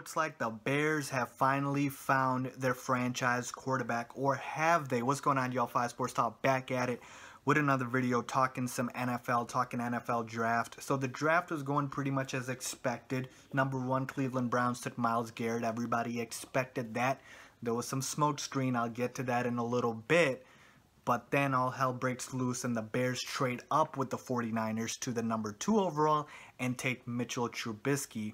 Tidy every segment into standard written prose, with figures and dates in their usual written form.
looks like the Bears have finally found their franchise quarterback, or have they? What's going on, y'all? Faiz Sports Talk back at it with another video talking some NFL, talking NFL draft. So the draft was going pretty much as expected. Number 1, Cleveland Browns took Myles Garrett. Everybody expected that. There was some smoke screen. I'll get to that in a little bit. But then all hell breaks loose and the Bears trade up with the 49ers to the number 2 overall and take Mitchell Trubisky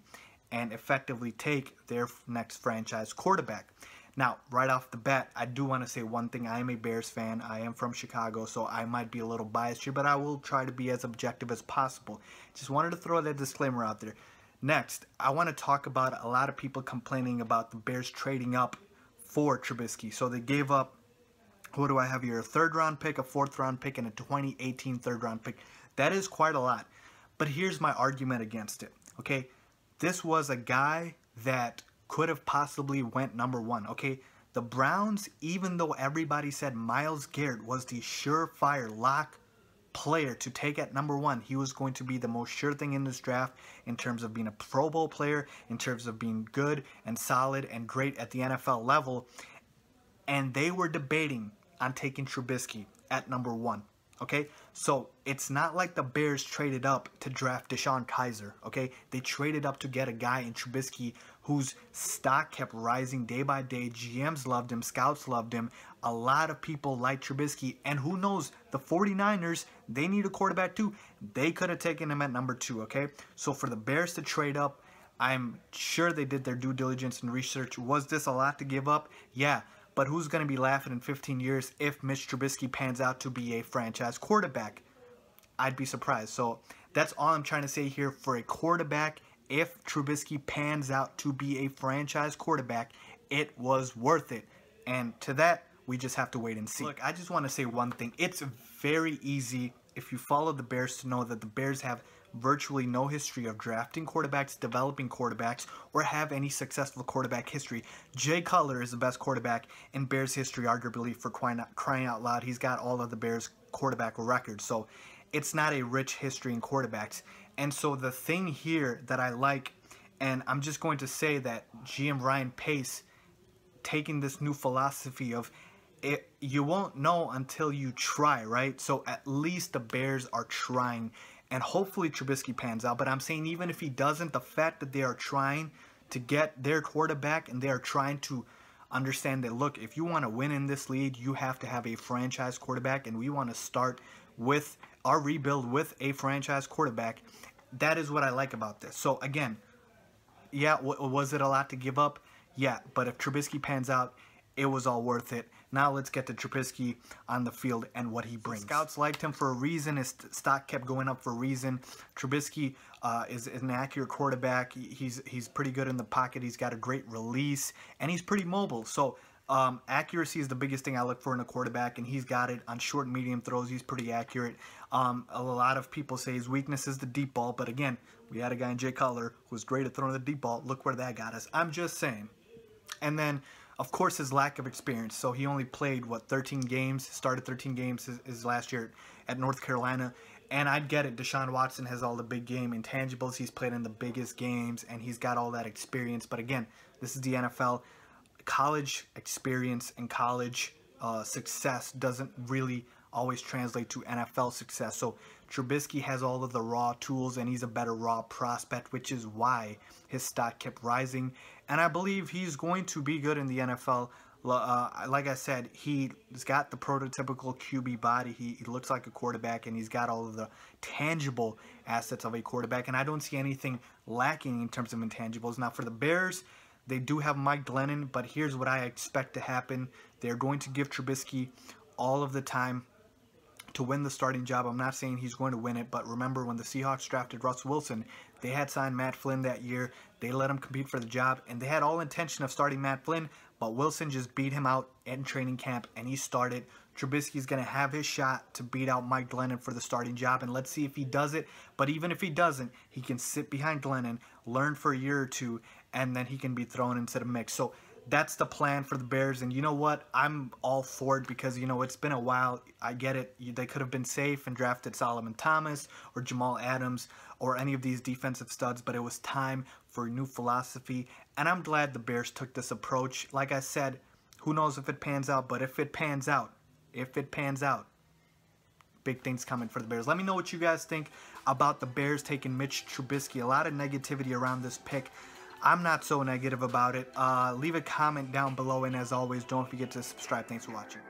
and effectively take their next franchise quarterback. Now, right off the bat, I do want to say one thing. I am a Bears fan. I am from Chicago, so I might be a little biased here, but I will try to be as objective as possible. Just wanted to throw that disclaimer out there. Next, I want to talk about a lot of people complaining about the Bears trading up for Trubisky. So they gave up, what do I have here? A 3rd round pick, a 4th round pick, and a 2018 3rd round pick. That is quite a lot. But here's my argument against it. Okay, this was a guy that could have possibly went number 1. Okay, the Browns, even though everybody said Myles Garrett was the surefire lock player to take at number 1, he was going to be the most sure thing in this draft in terms of being a Pro Bowl player, in terms of being good and solid and great at the NFL level. And they were debating on taking Trubisky at number 1. Okay, so it's not like the Bears traded up to draft Deshaun Kaiser. Okay, they traded up to get a guy in Trubisky whose stock kept rising day by day. GMs loved him, scouts loved him. A lot of people like Trubisky, and who knows, the 49ers, they need a quarterback too. They could have taken him at number 2. Okay, so for the Bears to trade up, I'm sure they did their due diligence and research. Was this a lot to give up? Yeah. But who's going to be laughing in 15 years if Mitch Trubisky pans out to be a franchise quarterback? I'd be surprised. So that's all I'm trying to say here. For a quarterback, if Trubisky pans out to be a franchise quarterback, it was worth it. And to that, we just have to wait and see. Look, I just want to say one thing. It's very easy, if you follow the Bears, to know that the Bears have virtually no history of drafting quarterbacks, developing quarterbacks, or have any successful quarterback history. Jay Cutler is the best quarterback in Bears history, arguably, for crying out loud. He's got all of the Bears quarterback records, so it's not a rich history in quarterbacks. And so the thing here that I like, and I'm just going to say that GM Ryan Pace taking this new philosophy of you won't know until you try, right? So at least the Bears are trying, and hopefully Trubisky pans out. But I'm saying even if he doesn't, the fact that they are trying to get their quarterback and they are trying to understand that, look, if you want to win in this league, you have to have a franchise quarterback, and we want to start with our rebuild with a franchise quarterback. That is what I like about this. So again, yeah, was it a lot to give up? Yeah, but if Trubisky pans out, it was all worth it. Now let's get to Trubisky on the field and what he brings. Scouts liked him for a reason. His stock kept going up for a reason. Trubisky is an accurate quarterback. He's pretty good in the pocket. He's got a great release, and he's pretty mobile. So accuracy is the biggest thing I look for in a quarterback, and he's got it on short and medium throws. He's pretty accurate. A lot of people say his weakness is the deep ball, but again, we had a guy in Jay Cutler who was great at throwing the deep ball. Look where that got us. I'm just saying. And then, of course, his lack of experience. So he only played, 13 games, started 13 games his last year at North Carolina. And I'd get it. Deshaun Watson has all the big game intangibles. He's played in the biggest games, and he's got all that experience. But again, this is the NFL. College experience and college success doesn't really always translate to NFL success. So Trubisky has all of the raw tools, and he's a better raw prospect, which is why his stock kept rising. And I believe he's going to be good in the NFL. Like I said, he's got the prototypical QB body. He looks like a quarterback, and he's got all of the tangible assets of a quarterback. And I don't see anything lacking in terms of intangibles. Now, for the Bears, they do have Mike Glennon, but here's what I expect to happen. They're going to give Trubisky all of the time to win the starting job. I'm not saying he's going to win it, but remember when the Seahawks drafted Russell Wilson, they had signed Matt Flynn that year. They let him compete for the job, and they had all intention of starting Matt Flynn, but Wilson just beat him out in training camp, and he started. Trubisky's going to have his shot to beat out Mike Glennon for the starting job, and let's see if he does it. But even if he doesn't, he can sit behind Glennon, learn for a year or two, and then he can be thrown into the mix. So That's the plan for the Bears, and you know what? I'm all for it because, you know, it's been a while. I get it. They could have been safe and drafted Solomon Thomas or Jamal Adams or any of these defensive studs, but it was time for a new philosophy, and I'm glad the Bears took this approach. Like I said, who knows if it pans out, but if it pans out, big things coming for the Bears. Let me know what you guys think about the Bears taking Mitch Trubisky. A lot of negativity around this pick. I'm not so negative about it. Leave a comment down below, and as always, don't forget to subscribe. Thanks for watching.